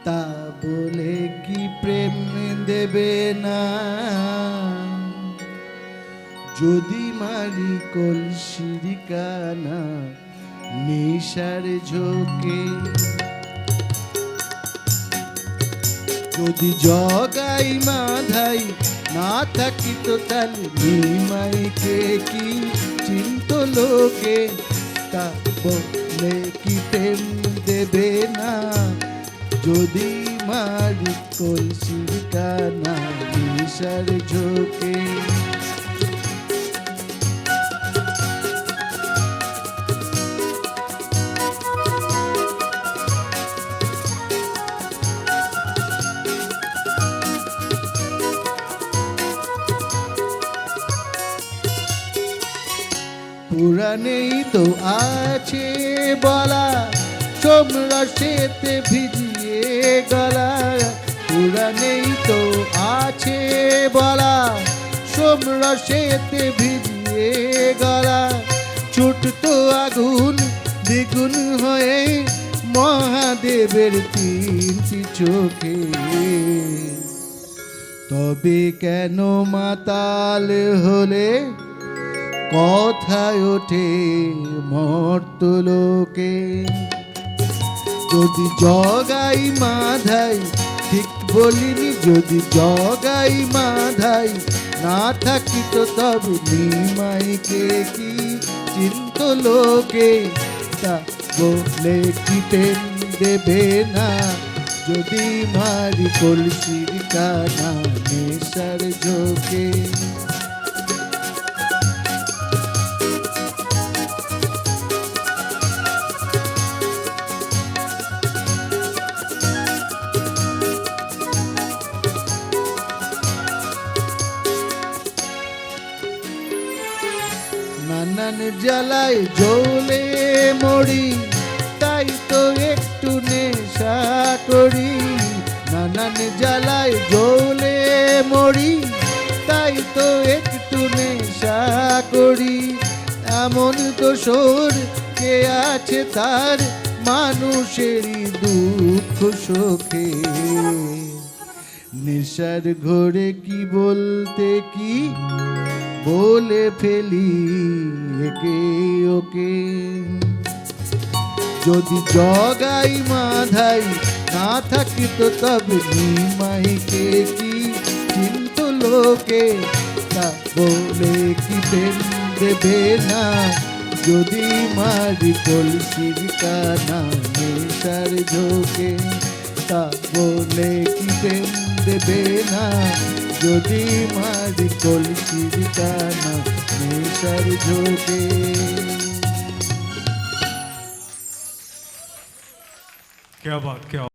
তা বলে কি প্রেম দেবে না? যদি মারি কলসির কানা নেশার ঝোঁকে, যদি জগাই মাধাই না থাকিত তাহলে নিমাইকে কি চিন্ত লোকে? তা বলে কি প্রেম দেবে না? যদি মারি কলসির কানা নেশার ঝোঁকে। পুরাণেই তো আছে বলা, সোমরসেতে ভিজিয়ে গলা। পুরাণেই তো আছে বলা, সোমরসেতে ভিজিয়ে গলা। ছুটতো আগুন দ্বিগুণ হয়ে মহাদেবের তিনটি চোখে। তবে কেন মাতাল হলে কথায় ওঠে মর্তলোকে? যদি জগাই মাধাই, ঠিক বলিনি, যদি জগাই মাধাই না থাকিত তবে নিমাইকে কি চিন্ত লোকে? তা বলে কি প্রেম দেবে না? যদি মারি কলসির কানা নেশার ঝোঁকে। নানান জ্বালায় জ্বলে মরি, তাই তো একটু নেশা করি। নানান জ্বালায় জ্বলে মরি, তাই তো একটু নেশা করি। এমন দোসর কে আছে তার মানুষেরই দুঃখ সুখে? নেশার ঘোরে কি বলতে কি বলে ফেলি একে ওকে। যদি জগাই মাধাই না থাকিত তবে নিমাইকে কি চিন্ত লোকে? তা বলে কি প্রেম দেবে না? যদি মারি কলসির কানা নেশার ঝোঁকে। তা বলে কি প্রেম দেবে না? যদি মারি কলসির কানা নেশার ঝোঁকে। क्या बात, क्या